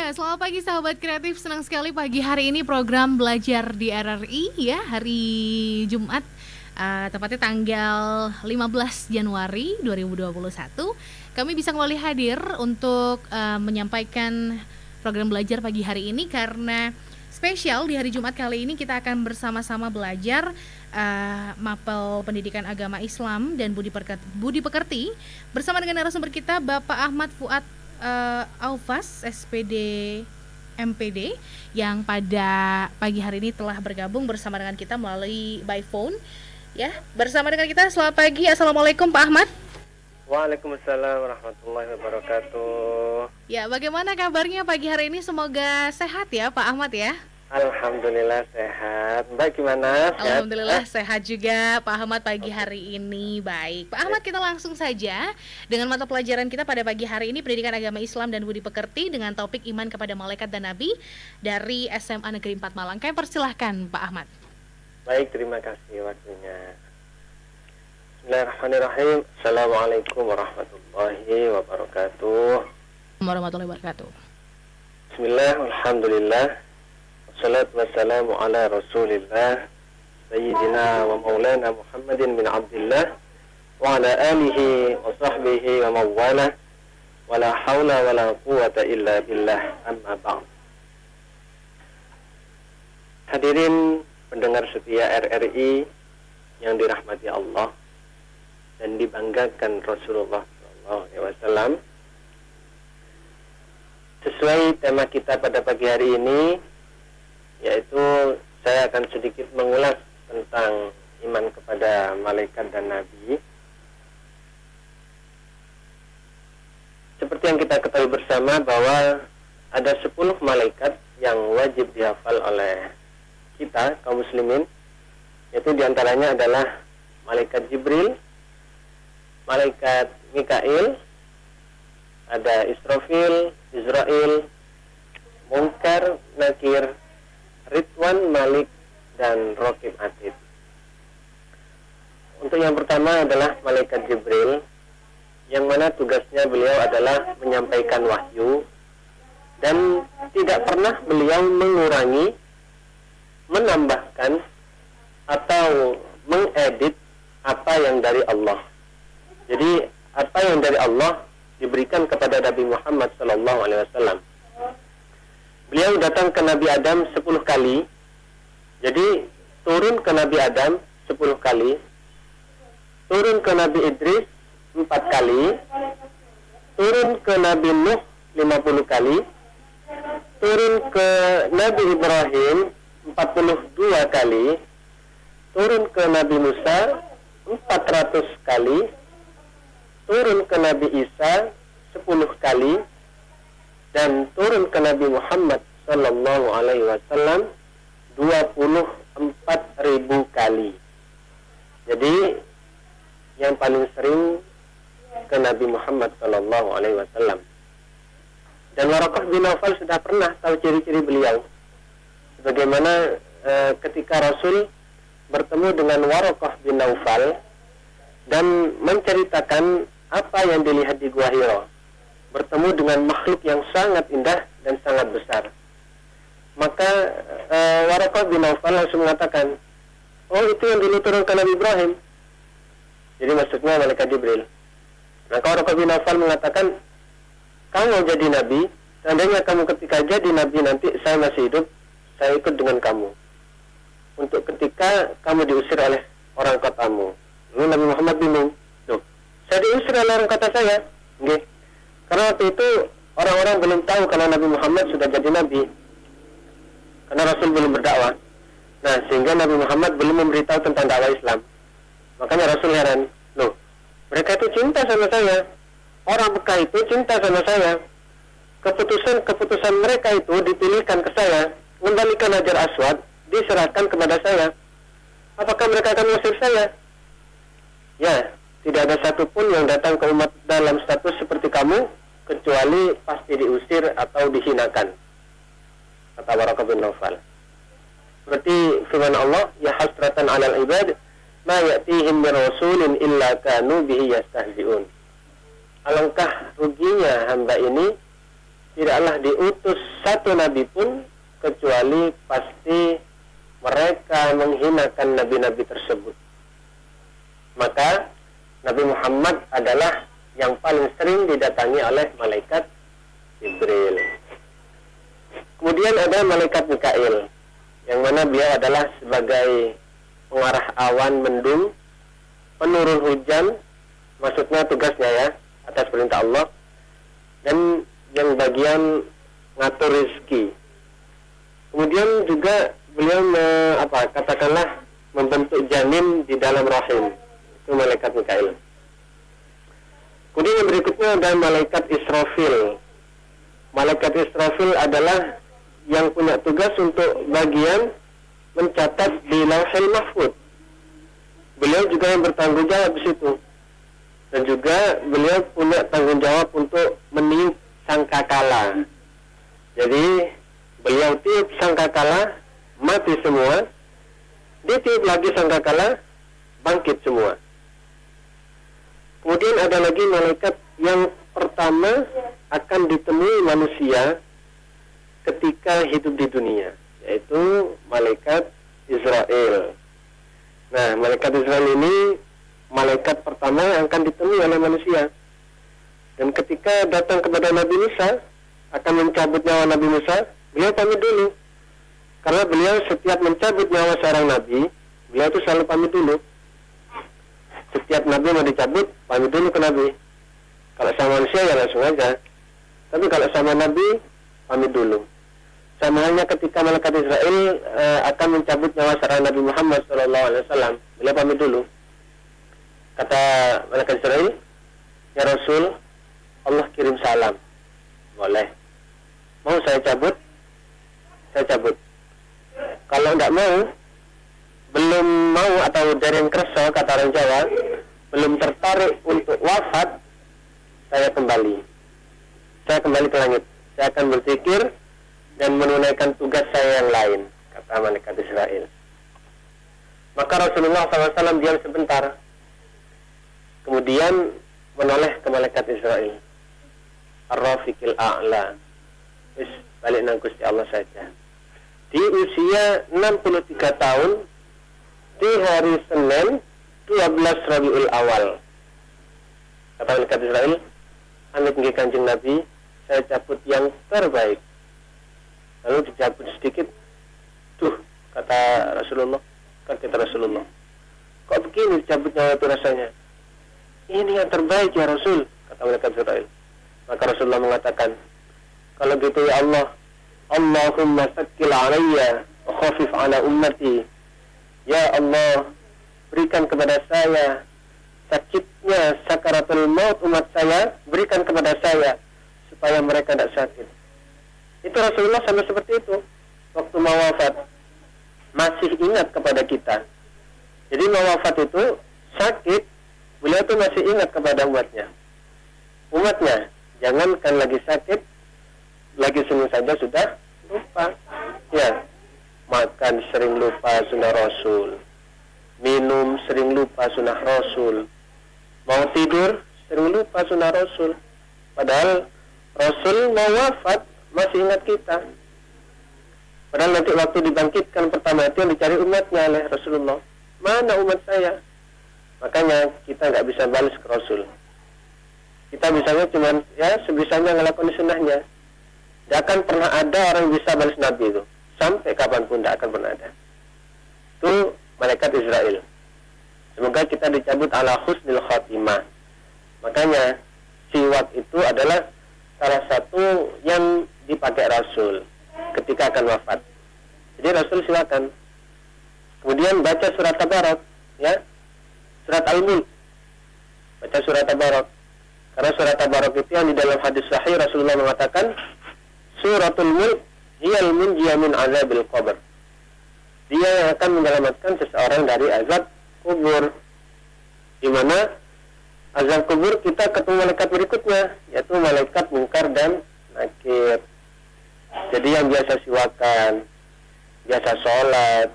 Ya, selamat pagi sahabat kreatif. Senang sekali pagi hari ini program belajar di RRI ya, hari Jumat, tepatnya tanggal 15 Januari 2021. Kami bisa kembali hadir untuk menyampaikan program belajar pagi hari ini karena spesial di hari Jumat kali ini kita akan bersama-sama belajar Mapel Pendidikan Agama Islam dan Budi Pekerti bersama dengan narasumber kita Bapak Ahmad Fuad Aufas, SPD MPD, yang pada pagi hari ini telah bergabung bersama dengan kita melalui by phone. Ya, bersama dengan kita. Selamat pagi, assalamualaikum Pak Ahmad. Waalaikumsalam warahmatullahi wabarakatuh. Ya, bagaimana kabarnya pagi hari ini? Semoga sehat ya Pak Ahmad ya. Alhamdulillah sehat. Mbak gimana? Alhamdulillah sehat juga Pak Ahmad pagi hari ini. Baik Pak Ahmad, kita langsung saja dengan mata pelajaran kita pada pagi hari ini, Pendidikan Agama Islam dan Budi Pekerti, dengan topik Iman kepada Malaikat dan Nabi dari SMA Negeri 4 Malang. Kami persilahkan Pak Ahmad. Baik, terima kasih waktunya. Bismillahirrahmanirrahim. Assalamualaikum warahmatullahi wabarakatuh. Warahmatullahi wabarakatuh. Bismillah, alhamdulillah, wassalatu wassalamu ala rasulillah Sayyidina wa maulana Muhammadin bin Abdillah wa ala alihi wa sahbihi wa mawala wa la hawla wa la quwata illa billah, amma ba'd. Hadirin pendengar setia RRI yang dirahmati Allah dan dibanggakan Rasulullah SAW, sesuai tema kita pada pagi hari ini, yaitu saya akan sedikit mengulas tentang iman kepada malaikat dan nabi. Seperti yang kita ketahui bersama bahwa ada 10 malaikat yang wajib dihafal oleh kita kaum muslimin, yaitu diantaranya adalah malaikat Jibril, malaikat Mikail, ada Israfil, Israel, Munkar, Nakir, Ridwan, Malik, dan Raqib Atid. Untuk yang pertama adalah malaikat Jibril, yang mana tugasnya beliau adalah menyampaikan wahyu, dan tidak pernah beliau mengurangi, menambahkan, atau mengedit apa yang dari Allah. Jadi apa yang dari Allah diberikan kepada Nabi Muhammad SAW. Beliau datang ke Nabi Adam 10 kali. Jadi turun ke Nabi Adam 10 kali, turun ke Nabi Idris 4 kali, turun ke Nabi Nuh 50 kali, turun ke Nabi Ibrahim 42 kali, turun ke Nabi Musa 400 kali, turun ke Nabi Isa 10 kali, dan turun ke Nabi Muhammad Sallallahu Alaihi Wasallam 24.000 kali. Jadi yang paling sering ke Nabi Muhammad Sallallahu Alaihi Wasallam. Dan Waraqah bin Nawfal sudah pernah tahu ciri-ciri beliau. Bagaimana ketika Rasul bertemu dengan Waraqah bin Nawfal dan menceritakan apa yang dilihat di Gua Hira, bertemu dengan makhluk yang sangat indah dan sangat besar. Maka Waraqah bin Nawfal langsung mengatakan, oh itu yang dulu turunkan Nabi Ibrahim. Jadi maksudnya malaikat Jibril. Maka Waraqah bin Nawfal mengatakan, kamu mau jadi nabi, seandainya kamu ketika jadi nabi nanti saya masih hidup, saya ikut dengan kamu. Untuk ketika kamu diusir oleh orang kotamu. Lalu Nabi Muhammad bingung, loh, saya diusir oleh orang kota saya? Nggih. Karena waktu itu orang-orang belum tahu kalau Nabi Muhammad sudah jadi nabi, karena Rasul belum berdakwah. Nah, sehingga Nabi Muhammad belum memberitahu tentang dakwah Islam. Makanya Rasul heran, loh, mereka itu cinta sama saya, orang Mekah itu cinta sama saya, keputusan mereka itu dipilihkan ke saya, mengembalikan Hajar Aswad diserahkan kepada saya. Apakah mereka akan mengusir saya? Ya, tidak ada satupun yang datang ke umat dalam status seperti kamu, kecuali pasti diusir atau dihinakan, kata Waraqah bin Nawfal. Seperti firman Allah, ya hasratan 'alal ibad ma ya'tihim min rasulin illa kanu bihi yastahzi'un. Alangkah ruginya hamba ini tidaklah diutus satu nabi pun kecuali pasti mereka menghinakan nabi-nabi tersebut. Maka Nabi Muhammad adalah yang paling sering didatangi oleh malaikat Jibril. Kemudian ada malaikat Mikail, yang mana beliau adalah sebagai pengarah awan mendung, penurun hujan, maksudnya tugasnya ya, atas perintah Allah, dan yang bagian ngatur rezeki. Kemudian juga beliau katakanlah membentuk janin di dalam rahim. Itu malaikat Mikail. Kemudian yang berikutnya ada malaikat Israfil. Malaikat Israfil adalah yang punya tugas untuk bagian mencatat di Lauhul Mahfuz. Beliau juga yang bertanggung jawab di situ. Dan juga beliau punya tanggung jawab untuk meniup sangkakala. Jadi beliau tiup sangkakala, mati semua. Ditiup lagi sangkakala, bangkit semua. Kemudian ada lagi malaikat yang pertama akan ditemui manusia ketika hidup di dunia, yaitu malaikat Israel. Nah, malaikat Israel ini malaikat pertama yang akan ditemui oleh manusia. Dan ketika datang kepada Nabi Musa, akan mencabut nyawa Nabi Musa, beliau pamit dulu. Karena beliau setiap mencabut nyawa seorang nabi, beliau itu selalu pamit dulu. Setiap nabi mau dicabut, pamit dulu ke nabi. Kalau sama manusia ya langsung aja. Tapi kalau sama nabi, pamit dulu. Sama halnya ketika malaikat Israel akan mencabut nyawa seorang Nabi Muhammad SAW, beliau pamit dulu. Kata malaikat Israel, ya Rasul, Allah kirim salam. Boleh. Mau saya cabut? Saya cabut. Kalau tidak mau, belum mau atau dari yang kerso, kata orang Jawa, belum tertarik untuk wafat, saya kembali. Saya kembali ke langit. Saya akan berzikir dan menunaikan tugas saya yang lain, kata malaikat Israel. Maka Rasulullah SAW diam sebentar, kemudian menoleh ke malaikat Israel. Ar-Rafiqil A'la. Balik nang Gusti Allah saja. Di usia 63 tahun, di hari Senin 12 Rabiul Awal, kata malaikat Israel, amit nggih Kanjeng Nabi, saya cabut yang terbaik. Lalu dicabut sedikit, tuh kata Rasulullah, kata Rasulullah, kok begini dicabutnya itu rasanya? Ini yang terbaik ya Rasul, kata malaikat Israel. Maka Rasulullah mengatakan, kalau gitu ya Allah, Allahumma sakkil alayya wa khafif ala ummati. Ya Allah, berikan kepada saya sakitnya sakaratul maut umat saya, berikan kepada saya supaya mereka tidak sakit. Itu Rasulullah sampai seperti itu. Waktu mau wafat masih ingat kepada kita. Jadi mau wafat itu sakit, beliau itu masih ingat kepada umatnya. Umatnya, jangankan lagi sakit, lagi senyum saja sudah lupa. Ya, makan sering lupa sunnah Rasul, minum sering lupa sunnah Rasul, mau tidur sering lupa sunnah Rasul. Padahal Rasul mau wafat masih ingat kita. Padahal nanti waktu dibangkitkan pertama itu yang dicari umatnya oleh Rasulullah. Mana umat saya? Makanya kita nggak bisa balas ke Rasul. Kita bisanya cuma ya sebisanya ngelakuin sunnahnya. Tidak akan pernah ada orang yang bisa balas Nabi itu. Sampai kapanpun tidak akan pernah ada. Itu malaikat Israel. Semoga kita dicabut ala husnil khatimah. Makanya siwak itu adalah salah satu yang dipakai Rasul ketika akan wafat. Jadi Rasul silakan. Kemudian baca surat Tabarak, ya, surat Al-Mulk. Baca surat Tabarak. Karena surat Tabarak itu yang di dalam hadis sahih Rasulullah mengatakan, Suratul Mulk hiyal munjiya min azabil qabr. Dia yang akan menyelamatkan seseorang dari azab kubur. Di mana azab kubur kita ketemu malaikat berikutnya, yaitu malaikat Munkar dan Nakir. Jadi yang biasa siwakan, biasa sholat,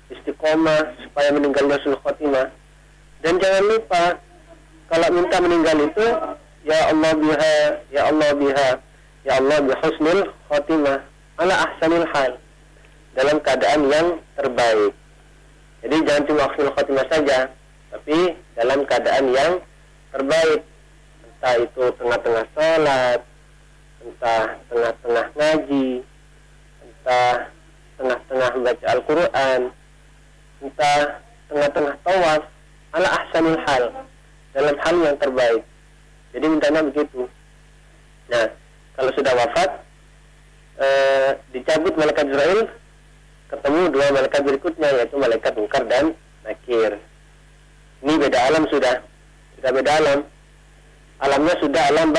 istiqomah supaya meninggal husnul khotimah. Dan jangan lupa kalau minta meninggal itu, ya Allah biha, ya Allah biha. ya Allah bihusnil khotimah ala ahsanil hal, dalam keadaan yang terbaik. Jadi jangan cuma husnul khotimah saja, tapi dalam keadaan yang terbaik. Entah itu tengah-tengah sholat, entah tengah-tengah ngaji, entah tengah-tengah baca Al-Quran, entah tengah-tengah tawaf, ala ahsanil hal, dalam hal yang terbaik. Jadi mintanya begitu. Nah, kalau sudah wafat, dicabut malaikat Jibril, ketemu dua malaikat berikutnya, yaitu malaikat Munkar dan Nakir. Ini beda alam sudah beda alam. Alamnya sudah alam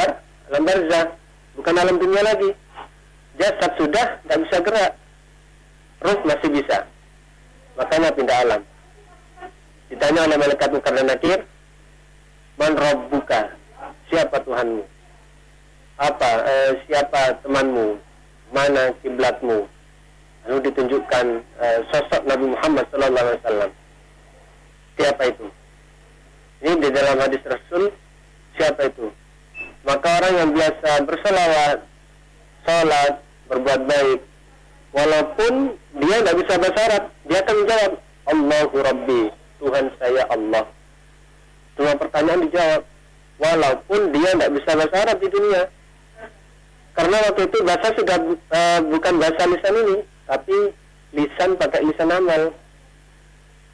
barzah, bukan alam dunia lagi. Jasad sudah tidak bisa gerak, ruh masih bisa, makanya pindah alam. Ditanya oleh malaikat Munkar dan Nakir, man rabbuka, siapa Tuhanmu? Siapa temanmu? Mana kiblatmu? Lalu ditunjukkan sosok Nabi Muhammad SAW. Siapa itu? Ini di dalam hadis Rasul, siapa itu? Maka orang yang biasa berselawat, sholat, berbuat baik, walaupun dia tidak bisa bahasa Arab, dia akan menjawab, Allahu Rabbi, Tuhan saya Allah. Cuma pertanyaan dijawab, walaupun dia tidak bisa bahasa Arab di dunia. Karena waktu itu bahasa sudah bukan bahasa lisan ini, tapi lisan pakai lisan amal.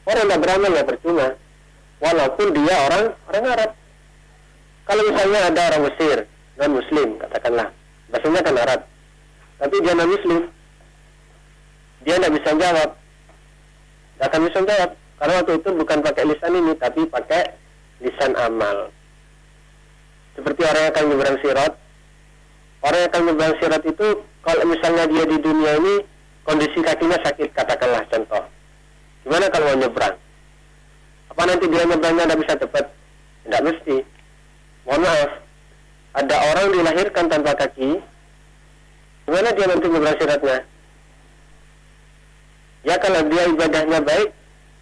Orang tidak beramal ya percuma, walaupun dia orang Arab. Kalau misalnya ada orang Mesir, non-Muslim, katakanlah, bahasanya kan Arab, tapi dia non-Muslim, dia tidak bisa jawab, tidak akan bisa jawab, karena waktu itu bukan pakai lisan ini, tapi pakai lisan amal. Seperti orang yang akan nyebrang sirat. Orang yang akan nyebrang sirat itu, kalau misalnya dia di dunia ini, kondisi kakinya sakit, katakanlah contoh. Gimana kalau mau nyebrang? Apa nanti dia nyebrangnya tidak bisa cepat? Tidak mesti. Mohon maaf, ada orang dilahirkan tanpa kaki, gimana dia nanti nyebrang siratnya? Ya kalau dia ibadahnya baik,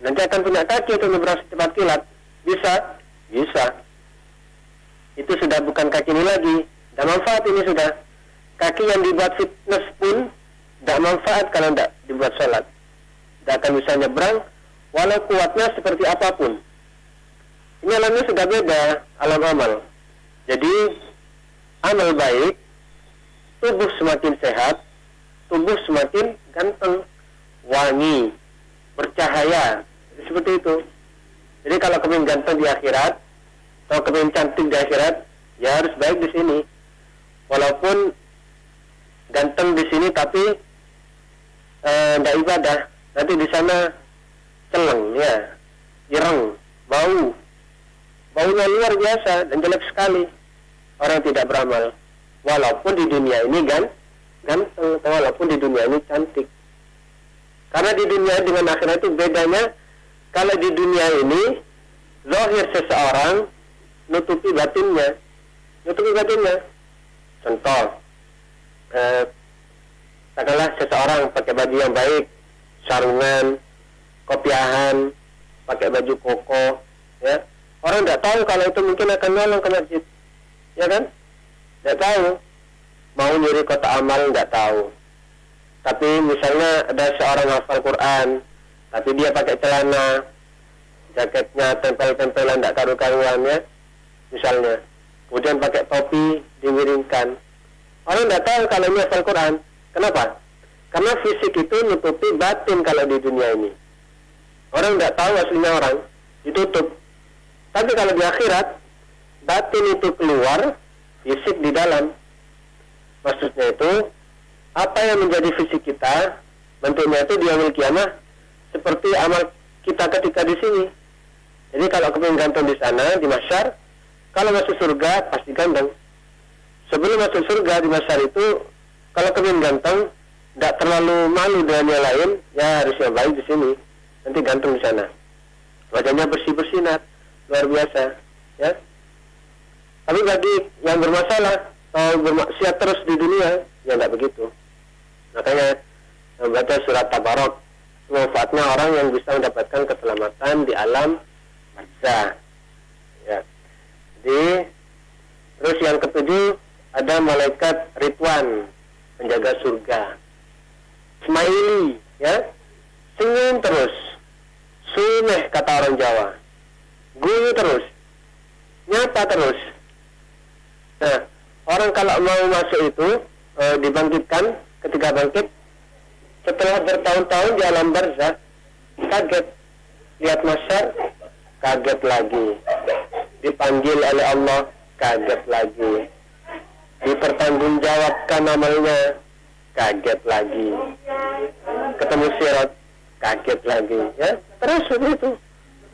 nanti akan punya kaki untuk nyebrang secepat kilat. Bisa? Bisa. Itu sudah bukan kaki ini lagi, tidak manfaat ini sudah. Kaki yang dibuat fitness pun tidak manfaat kalau tidak dibuat sholat. Tidak akan bisa nyebrang, walau kuatnya seperti apapun. Ini alamnya sudah beda, alam amal. Jadi, amal baik, tubuh semakin sehat, tubuh semakin ganteng, wangi, bercahaya, seperti itu. Jadi kalau kepingin ganteng di akhirat, atau kepingin cantik di akhirat, ya harus baik di sini. Walaupun ganteng di sini tapi tidak ibadah, nanti di sana celeng, ya, ireng, baunya luar biasa dan jelek sekali. Orang tidak beramal, walaupun di dunia ini ganteng, walaupun di dunia ini cantik. Karena di dunia dengan akhirat itu bedanya. Kalau di dunia ini zahir seseorang nutupi batinnya. Contoh, katakanlah seseorang pakai baju yang baik, sarungan, kopiahan, pakai baju koko, ya. Orang tidak tahu kalau itu mungkin akan nolong ke masjid, ya kan? Tidak tahu. Mau nyuri kotak amal tidak tahu. Tapi misalnya ada seorang hafal Quran, tapi dia pakai celana, jaketnya tempel-tempelan tidak karu-karuan, ya, misalnya. Kemudian pakai topi dimiringkan. Orang tidak tahu kalau ini hafal Quran. Kenapa? Karena fisik itu nutupi batin kalau di dunia ini. Orang tidak tahu aslinya orang, ditutup. Tapi kalau di akhirat, batin itu keluar, fisik di dalam. Maksudnya itu, apa yang menjadi fisik kita, bentuknya itu di yaumul qiyamah seperti amal kita ketika di sini. Jadi kalau kepingin ganteng di sana, di mahsyar, kalau masuk surga pasti ganteng. Sebelum masuk surga di mahsyar itu, kalau kepingin ganteng, tidak terlalu malu dengan yang lain, ya harus yang baik di sini. Nanti ganteng di sana. Wajahnya bersih-bersinar, luar biasa, ya. Tapi bagi yang bermasalah atau bermaksiat terus di dunia, ya tidak begitu. Makanya membaca surat Tabarok, manfaatnya orang yang bisa mendapatkan keselamatan di alam barzah. Ya. Jadi terus yang ketujuh ada malaikat Ridwan, penjaga surga. Smiley, ya, senyum terus, suneh kata orang Jawa, guyu terus, nyata terus. Nah, orang kalau mau masuk itu dibangkitkan, ketika bangkit setelah bertahun-tahun di alam barzakh, kaget lihat masyar, kaget lagi, dipanggil oleh Allah, kaget lagi, dipertanggungjawabkan amalnya, kaget lagi, ketemu sirat, kaget lagi, ya terus begitu.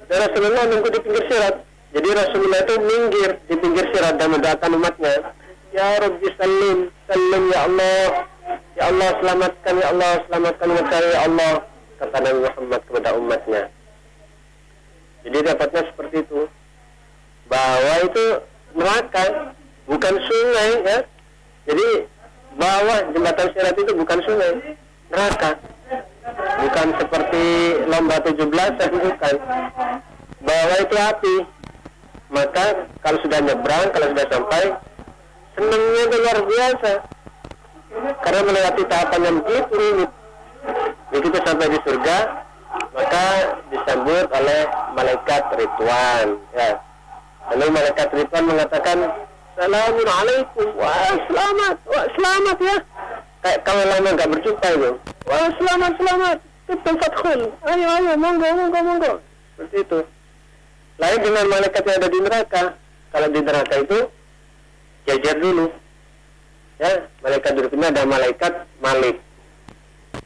Dan Rasulullah nunggu di pinggir sirat. Jadi Rasulullah itu minggir di pinggir sirat dan mendoakan umatnya, ya Rabbi salim, salim ya Allah, ya Allah selamatkan, ya Allah selamatkan umat saya, ya Allah, kata Nabi Muhammad kepada umatnya. Jadi dapatnya seperti itu, bahwa itu neraka, bukan sungai, ya. Jadi bawah jembatan sirat itu bukan sungai, neraka. Bukan seperti lomba 17-an, bukan. Bawah itu api. Maka kalau sudah nyebrang, kalau sudah sampai, senangnya itu luar biasa. Karena melewati tahapan yang begitu rumit. Begitu sampai di surga, maka disambut oleh malaikat Ridwan, ya. Lalu malaikat Ridwan mengatakan, Assalamualaikum, wah selamat ya. Kayak kalau lama nggak berjumpa itu, wah selamat, kita fadkhul, ayo monggo. Seperti itu. Lain dengan malaikat yang ada di neraka. Kalau di neraka itu jajar dulu, ya. Malaikat duduknya ada malaikat Malik.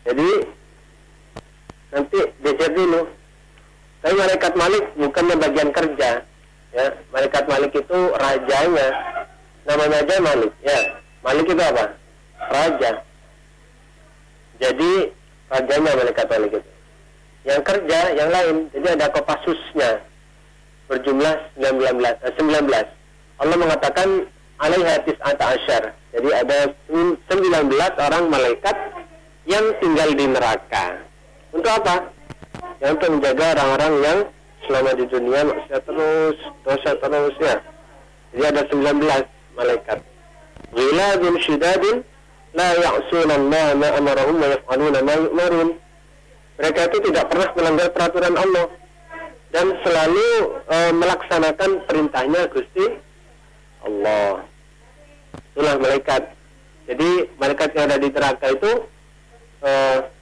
Jadi nanti jajar dulu. Tapi malaikat Malik bukannya bagian kerja, ya. Malaikat Malik itu rajanya, namanya aja Malik, ya. Malik itu apa? Raja. Jadi rajanya malaikat Malik itu. Yang kerja yang lain, jadi ada Kopassusnya, berjumlah 19. Allah mengatakan alaiha tis'ata asyar. Jadi ada 19 orang malaikat yang tinggal di neraka. Untuk apa? Yang untuk menjaga orang-orang yang selama di dunia maksiat terus, dosa terus, ya. Jadi ada 19 malaikat. Ghiladun syidadin la ya'sunallaha ma amarahum wa yaf'aluna ma yu'marun. Mereka itu tidak pernah melanggar peraturan Allah dan selalu melaksanakan perintahnya Gusti Allah. Itulah malaikat. Jadi malaikat yang ada di neraka itu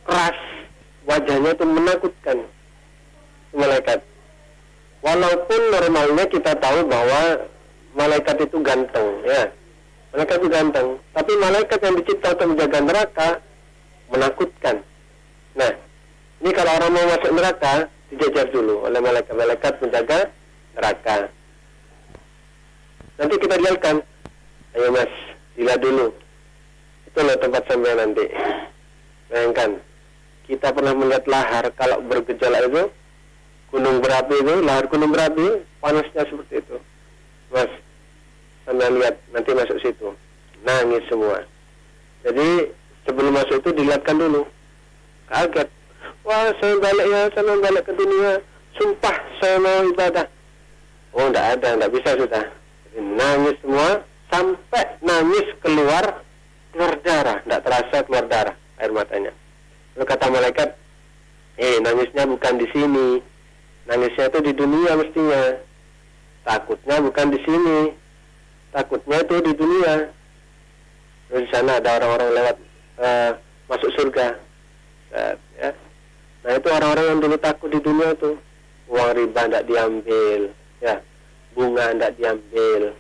keras, wajahnya itu menakutkan. Malaikat. Walaupun normalnya kita tahu bahwa malaikat itu ganteng, ya. Malaikat itu ganteng. Tapi malaikat yang dicipta untuk menjaga neraka menakutkan. Nah, ini kalau orang mau masuk neraka, dijajar dulu oleh malaikat-malaikat menjaga neraka. Nanti kita lihatkan, ayo mas, dilihat dulu. Itu loh tempat sampai nanti. Bayangkan, kita pernah melihat lahar kalau bergejolak itu, gunung berapi itu, lahar gunung berapi, panasnya seperti itu. Mas, sampai lihat, nanti masuk situ, nangis semua. Jadi sebelum masuk itu dilihatkan dulu, kaget. Wah, saya balik ke dunia, sumpah saya mau ibadah. Oh, enggak bisa sudah. Jadi, nangis semua, sampai nangis keluar darah, enggak terasa keluar darah, air matanya. Lalu kata malaikat, nangisnya bukan di sini, nangisnya itu di dunia mestinya. Takutnya bukan di sini, takutnya itu di dunia. Lalu di sana ada orang-orang lewat masuk surga, ya. Nah itu orang-orang yang dulu takut di dunia tuh, uang riba tidak diambil, ya, bunga tidak diambil,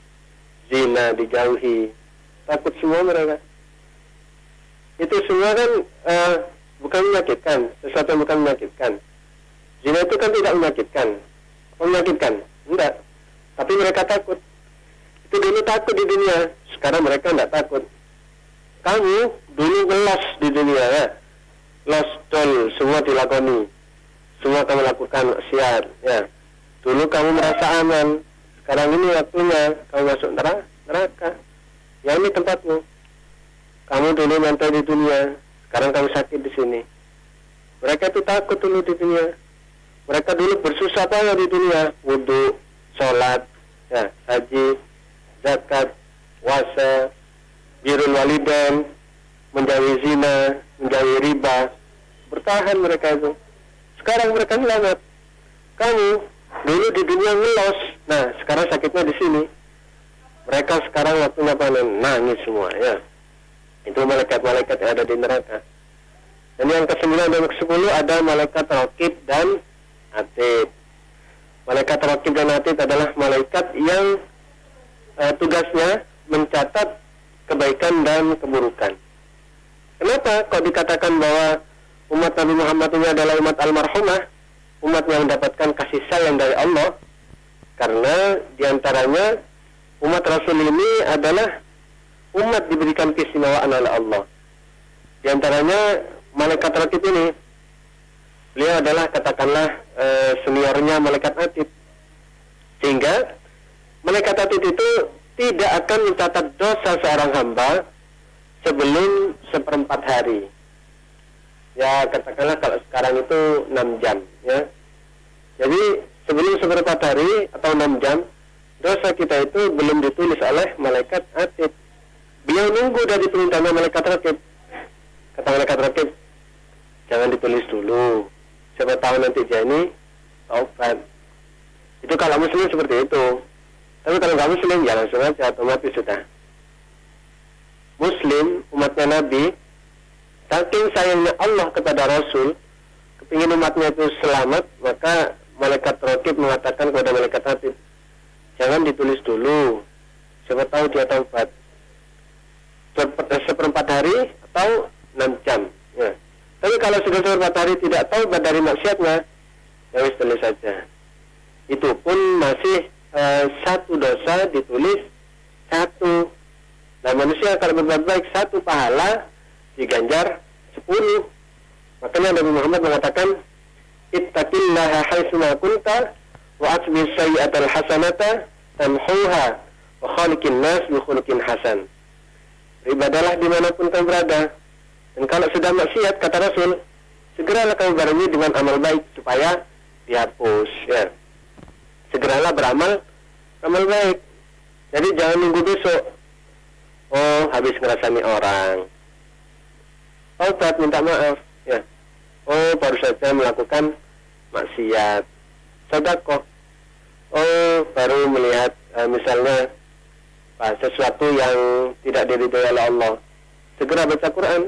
zina dijauhi, takut semua mereka. Itu semua kan bukan menyakitkan, sesuatu yang bukan menyakitkan. Zina itu kan tidak menyakitkan, menyakitkan, enggak. Tapi mereka takut. Itu dulu takut di dunia, sekarang mereka tidak takut. Kamu dulu ngelos di dunia, ya. Los dol, semua dilakoni, semua kamu lakukan maksiat, ya. Dulu kamu merasa aman, sekarang ini waktunya kamu masuk neraka. Ya ini tempatmu. Kamu dulu nyantai di dunia, sekarang kamu sakit di sini. Mereka itu takut dulu di dunia. Mereka dulu bersusah payah di dunia, wudu, sholat, ya, haji, zakat, puasa, presiden, menjauhi zina, menjauhi riba, bertahan mereka itu. Sekarang mereka selamat. Kamu dulu di dunia ngelos, nah sekarang sakitnya di sini. Mereka sekarang waktunya panen, nangis semua ya. Itu malaikat-malaikat yang ada di neraka. Dan yang ke-9 dan ke-10 ada malaikat raqib dan atid. Malaikat raqib dan atid adalah malaikat yang tugasnya mencatat kebaikan dan keburukan. Kenapa kok dikatakan bahwa umat Nabi Muhammad ini adalah umat almarhumah, umat yang mendapatkan kasih sayang dari Allah? Karena diantaranya umat Rasul ini adalah umat diberikan keistimewaan oleh Allah. Diantaranya malaikat raqib ini, beliau adalah katakanlah seniornya malaikat atid, sehingga malaikat atid itu tidak akan mencatat dosa seorang hamba sebelum 1/4 hari. Ya katakanlah kalau sekarang itu 6 jam ya. Jadi sebelum 1/4 hari atau 6 jam dosa kita itu belum ditulis oleh malaikat atid. Beliau nunggu dari perintahnya malaikat raqib. Kata malaikat raqib, jangan ditulis dulu, siapa tahu nanti dia ini taubat. Itu kalau muslim seperti itu. Tapi kalau nggak muslim ya langsung aja, otomatis sudah. Muslim, umatnya Nabi, saking sayangnya Allah kepada Rasul, kepingin umatnya itu selamat, maka malaikat raqib mengatakan kepada malaikat atid, jangan ditulis dulu, siapa tahu dia taubat. 1/4 hari atau 6 jam ya. Tapi kalau sudah 1/4 hari tidak taubat dari maksiatnya, ya wis tulis saja. Itu pun masih satu dosa ditulis 1. Nah manusia kalau berbuat baik 1 pahala diganjar 10. Makanya Nabi Muhammad mengatakan, ittaqillaha haitsuma kunta wa atbi sayyi'atal hasanata tamhuha wa khaliqin nas bi khuluqin hasan. Beribadalah dimanapun kamu berada. Dan kalau sudah maksiat, kata Rasul, segeralah kamu barengi dengan amal baik supaya dihapus ya. Segeralah beramal amal baik. Jadi jangan nunggu besok. Oh, habis ngerasani orang, taubat minta maaf ya. Oh, baru saja melakukan maksiat, sedekah. Oh, baru melihat misalnya sesuatu yang tidak diridhoi oleh Allah, segera baca Quran.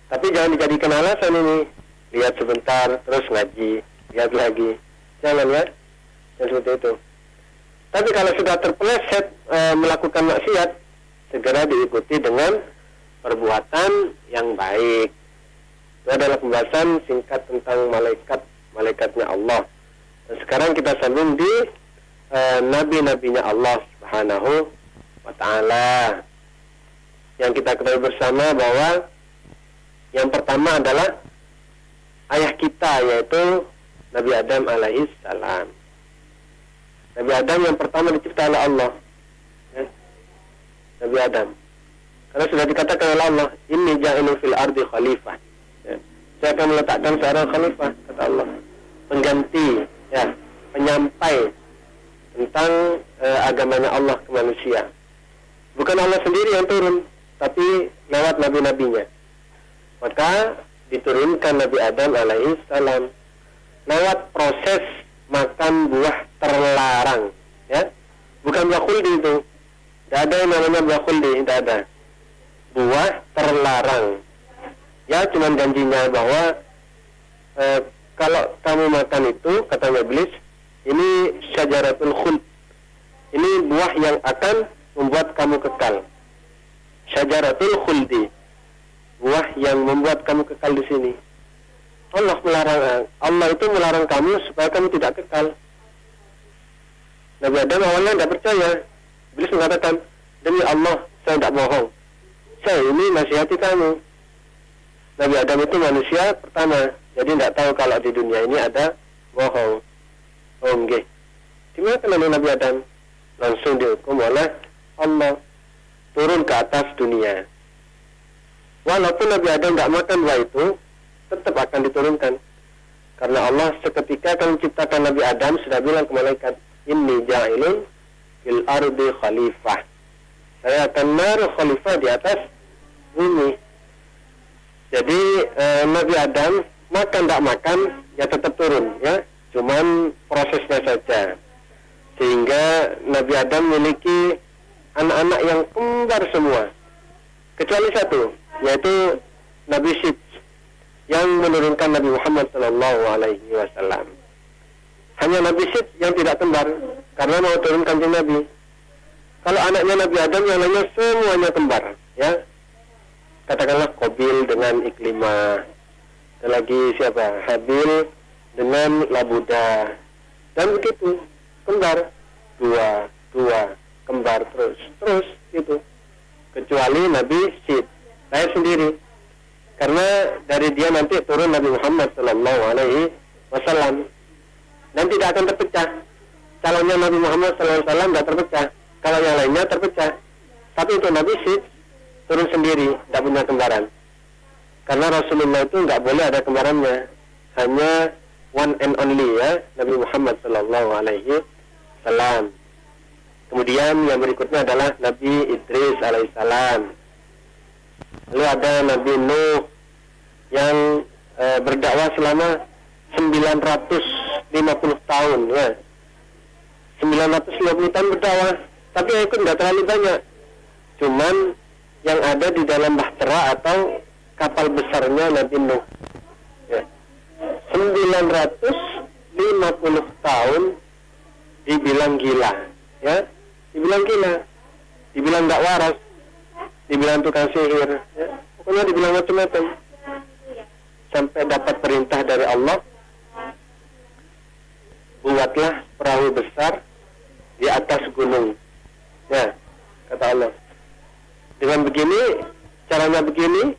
Tapi jangan dijadikan alasan ini. Lihat sebentar, terus ngaji, lihat lagi. Jangan ya, yang seperti itu. Tapi kalau sudah terpeleset melakukan maksiat, segera diikuti dengan perbuatan yang baik. Itu adalah pembahasan singkat tentang malaikatnya Allah. Dan sekarang kita sambung di nabi-nabinya Allah Subhanahu wa Ta'ala. Yang kita ketahui bersama bahwa yang pertama adalah ayah kita, yaitu Nabi Adam alaihi salam. Nabi Adam yang pertama dicipta oleh Allah ya. Nabi Adam, karena sudah dikatakan oleh Allah, inni ja'ilun fil ardi khalifah ya. Saya akan meletakkan seorang khalifah, kata Allah, pengganti ya, penyampai tentang agamanya Allah ke manusia. Bukan Allah sendiri yang turun, tapi lewat nabi-nabinya. Maka diturunkan Nabi Adam alaihi salam lewat proses makan buah terlarang ya. Bukan buah khuldi itu, tidak ada yang namanya buah khuldi, tidak ada. Buah terlarang ya, cuman janjinya bahwa kalau kamu makan itu, kata iblis, ini syajaratul khuld, ini buah yang akan membuat kamu kekal. Syajaratul khuldi, buah yang membuat kamu kekal di sini. Allah itu melarang kamu supaya kamu tidak kekal. Nabi Adam awalnya tidak percaya. Iblis mengatakan, demi Allah, saya tidak bohong. Saya ini nasihati kamu. Nabi Adam itu manusia pertama, jadi tidak tahu kalau di dunia ini ada bohong. Oh nggih. Gimana Nabi Adam? Langsung dihukum oleh Allah, turun ke atas dunia. Walaupun Nabi Adam tidak makan buah itu, tetap akan diturunkan. Karena Allah seketika akan menciptakan Nabi Adam, sudah bilang ke malaikat, inni ja'ilun fil ardi khalifah. Saya akan naruh khalifah di atas bumi. Jadi Nabi Adam makan tak makan ya tetap turun ya, cuman prosesnya saja. Sehingga Nabi Adam memiliki anak-anak yang kembar semua, kecuali satu, yaitu Nabi Syed yang menurunkan Nabi Muhammad Sallallahu Alaihi Wasallam. Hanya Nabi Syed yang tidak kembar karena mau turun Kanjeng Nabi. Kalau anaknya Nabi Adam yang lainnya semuanya kembar, ya. Katakanlah Qabil dengan Iklimah, dan lagi siapa? Habil dengan Labuda, dan begitu kembar, dua kembar terus gitu. Kecuali Nabi Syed lahir sendiri, karena dari dia nanti turun Nabi Muhammad Sallallahu Alaihi Wasallam, dan tidak akan terpecah. Calonnya Nabi Muhammad Sallallahu Alaihi Wasallam tidak terpecah, kalau yang lainnya terpecah. Tapi untuk Nabi Syed turun sendiri, tidak punya kembaran. Karena Rasulullah itu nggak boleh ada kembarannya, hanya one and only ya, Nabi Muhammad Sallallahu Alaihi Wasallam. Kemudian yang berikutnya adalah Nabi Idris alaihissalam. Lalu ada Nabi Nuh yang berdakwah selama 950 tahun ya. 950 tahun berdakwah, tapi yang ikut nggak terlalu banyak. Cuman yang ada di dalam bahtera atau kapal besarnya Nabi Nuh ya. 950 tahun dibilang gila ya, dibilang gila, dibilang nggak waras, dibilang tukang sihir ya. Pokoknya dibilang macam-macam, sampai dapat perintah dari Allah, buatlah perahu besar di atas gunung ya, kata Allah. Dengan begini, caranya begini,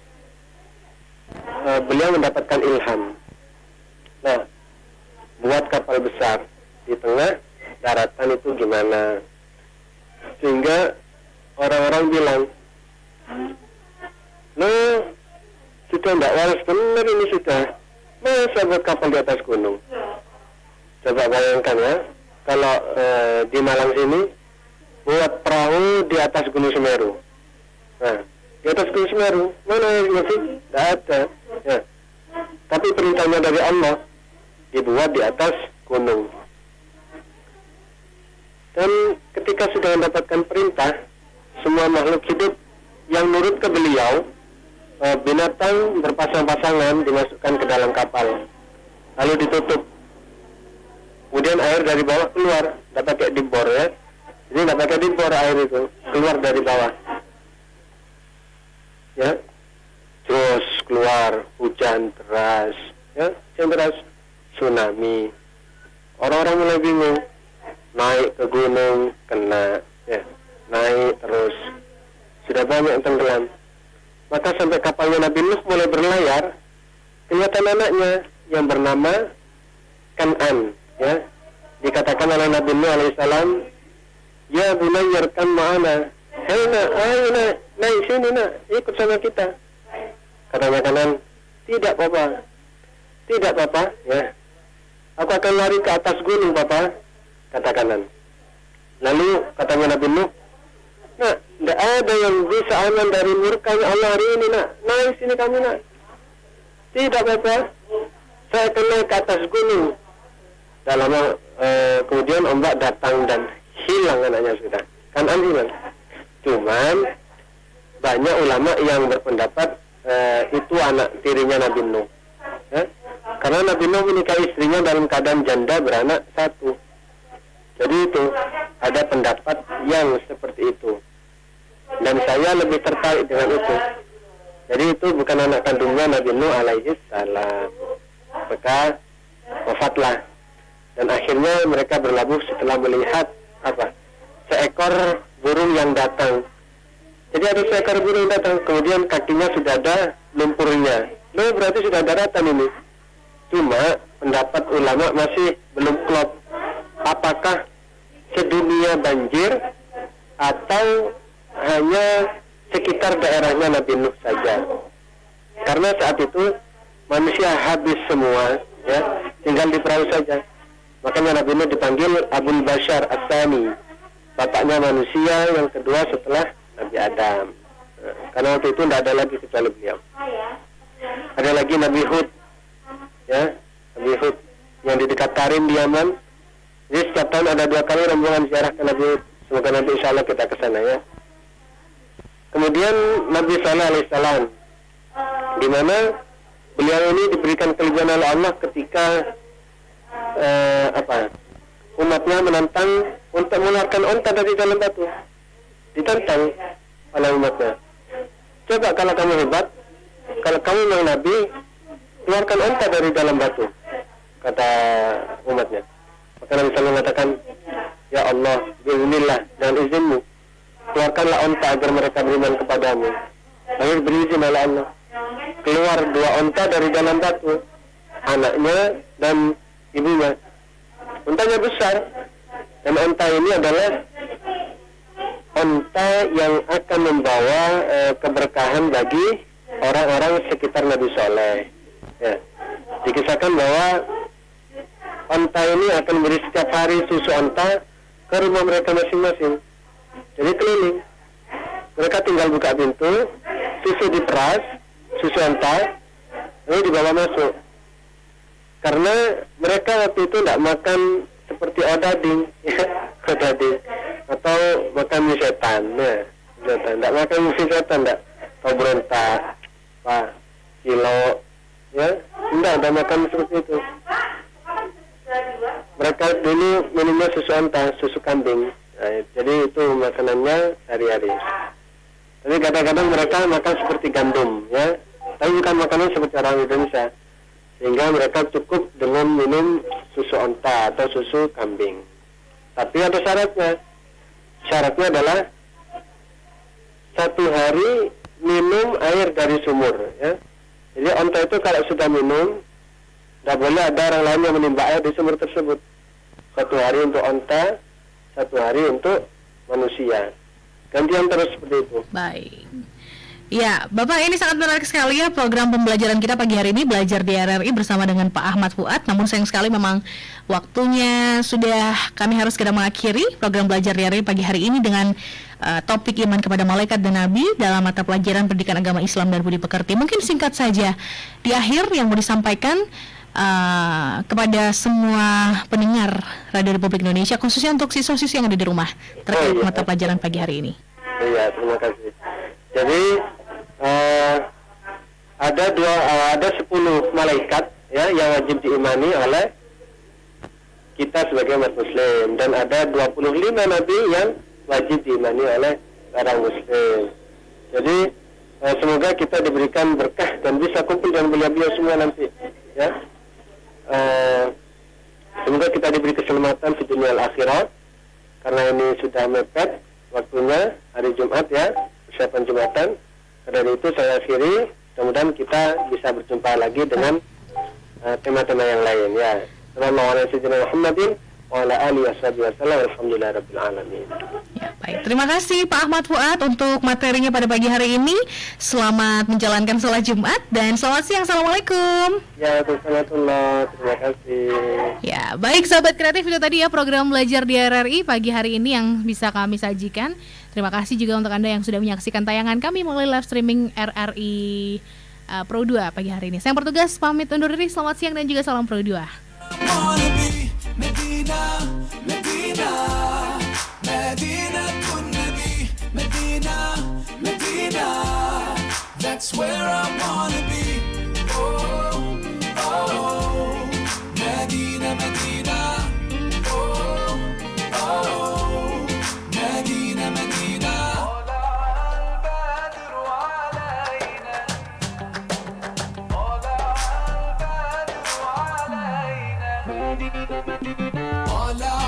beliau mendapatkan ilham. Nah, buat kapal besar di tengah daratan itu gimana? Sehingga orang-orang bilang, loh, sudah tidak waras benar ini sudah. Masa buat kapal di atas gunung? Coba bayangkan ya, kalau di Malang sini buat perahu di atas Gunung Semeru. Nah, di atas Gunung Semeru mana yang masih? Tidak ada ya. Tapi perintahnya dari Allah, dibuat di atas gunung. Dan ketika sudah mendapatkan perintah, semua makhluk hidup yang nurut ke beliau, binatang berpasang-pasangan dimasukkan ke dalam kapal, lalu ditutup. Kemudian air dari bawah keluar, tidak pakai dibor ya. Jadi tidak pakai dibor, air itu keluar dari bawah. Ya, terus keluar hujan deras, ya, hujan deras, tsunami. Orang-orang mulai bingung, naik ke gunung kena, ya, naik terus, sudah banyak yang tenggelam. Maka sampai kapalnya Nabi Nuh mulai berlayar, kelihatan anaknya yang bernama Kan'an, ya, dikatakan oleh Nabi Nuh alaihissalam, ya bunayya irkam ma'ana, hei nak, ayo nak, naik sini nak, ikut sama kita. Katanya Kanan, tidak papa, tidak papa, ya, aku akan lari ke atas gunung papa, kata Kanan. Lalu katanya Nabi Nuh, nak, tidak ada yang bisa aman dari murkanya Allah hari ini nak, naik sini kami nak. Tidak papa, saya akan naik ke atas gunung. Tak lama kemudian ombak datang dan hilang anaknya sudah, Kanan hilang. Cuman banyak ulama yang berpendapat itu anak tirinya Nabi Nuh ya? Karena Nabi Nuh menikahi istrinya dalam keadaan janda beranak satu. Jadi itu ada pendapat yang seperti itu, dan saya lebih tertarik dengan itu. Jadi itu bukan anak kandungnya Nabi Nuh alaihi salam. Maka wafatlah, dan akhirnya mereka berlabuh setelah melihat seekor burung yang datang. Jadi ada seekor burung datang, kemudian kakinya sudah ada lumpurnya. Loh, berarti sudah daratan ini. Cuma pendapat ulama masih belum klop. Apakah sedunia banjir atau hanya sekitar daerahnya Nabi Nuh saja? Karena saat itu manusia habis semua, ya, tinggal di perahu saja. Makanya Nabi Nuh dipanggil Abul Bashar As-Sani, bapaknya manusia yang kedua setelah Nabi Adam. Karena waktu itu tidak ada lagi kecuali beliau. Ada lagi Nabi Hud, ya, Nabi Hud yang di dekat Tarim di Yaman. Jadi setiap tahun ada 2 kali rombongan ziarah ke Nabi Hud. Semoga nanti insya Allah kita ke sana ya. Kemudian Nabi Saleh alaihissalam, di mana beliau ini diberikan kelebihan oleh Allah ketika umatnya menantang untuk mengeluarkan onta dari dalam batu. Ditantang oleh umatnya. Coba kalau kamu hebat, kalau kamu memang Nabi, keluarkan onta dari dalam batu, kata umatnya. Maka Nabi SAW mengatakan, ya Allah, biiznillah, dengan izinmu, keluarkanlah onta agar mereka beriman kepadamu. Lalu berizin oleh Allah, keluar 2 onta dari dalam batu, anaknya dan ibunya. Ontanya besar, dan onta ini adalah onta yang akan membawa keberkahan bagi orang-orang sekitar Nabi Saleh. Ya. Dikisahkan bahwa onta ini akan beri setiap hari susu onta ke rumah mereka masing-masing. Jadi keliling. Mereka tinggal buka pintu, susu diperas, susu onta, lalu dibawa masuk. Karena mereka waktu itu tidak makan seperti odading, odading, atau makan mie setan, ya, tidak makan mie setan, tidak, atau berontak, kilo, ya, tidak makan seperti itu. Mereka dulu minumnya susu onta, susu kambing, nah, jadi itu makanannya sehari-hari. Tapi kadang-kadang mereka makan seperti gandum, ya, tapi bukan makanan seperti orang Indonesia. Sehingga mereka cukup dengan minum susu onta atau susu kambing. Tapi ada syaratnya. Syaratnya adalah 1 hari minum air dari sumur. Ya. Jadi onta itu kalau sudah minum, tidak boleh ada orang lain yang menimba air di sumur tersebut. 1 hari untuk onta, 1 hari untuk manusia. Gantian terus seperti itu. Baik. Ya, Bapak, ini sangat menarik sekali ya program pembelajaran kita pagi hari ini, Belajar di RRI bersama dengan Pak Ahmad Fuad. Namun sayang sekali memang waktunya sudah, kami harus segera mengakhiri program Belajar di RRI pagi hari ini dengan topik iman kepada malaikat dan nabi dalam mata pelajaran pendidikan agama Islam dan budi pekerti. Mungkin singkat saja di akhir yang mau disampaikan kepada semua pendengar Radio Republik Indonesia, khususnya untuk siswa-siswi yang ada di rumah terkait mata pelajaran pagi hari ini. Iya, terima kasih. Jadi ada 10 malaikat ya yang wajib diimani oleh kita sebagai umat muslim, dan ada 25 nabi yang wajib diimani oleh orang muslim. Jadi semoga kita diberikan berkah dan bisa kumpul dengan beliau-beliau semua nanti ya. Semoga kita diberi keselamatan di dunia akhirat, karena ini sudah mepet waktunya hari Jumat ya, persiapan Jumatan. Dari itu saya akhiri, mudah-mudahan kita bisa berjumpa lagi dengan tema-tema yang lain ya. Sallallahu alaihi Muhammadin wa ala alihi wasallam, alhamdulillahirabbil alamin. Ya, baik. Terima kasih Pak Ahmad Fuad untuk materinya pada pagi hari ini. Selamat menjalankan sholat Jumat dan selamat siang. Assalamualaikum. Ya, terima kasih. Ya, baik sahabat kreatif, itu tadi ya program Belajar di RRI pagi hari ini yang bisa kami sajikan. Terima kasih juga untuk Anda yang sudah menyaksikan tayangan kami melalui live streaming RRI Pro 2 pagi hari ini. Saya yang bertugas pamit undur diri. Selamat siang dan juga salam Pro 2. That's where I wanna be. Oh, oh, Medina, Medina. Oh, oh, Medina, Medina. طلع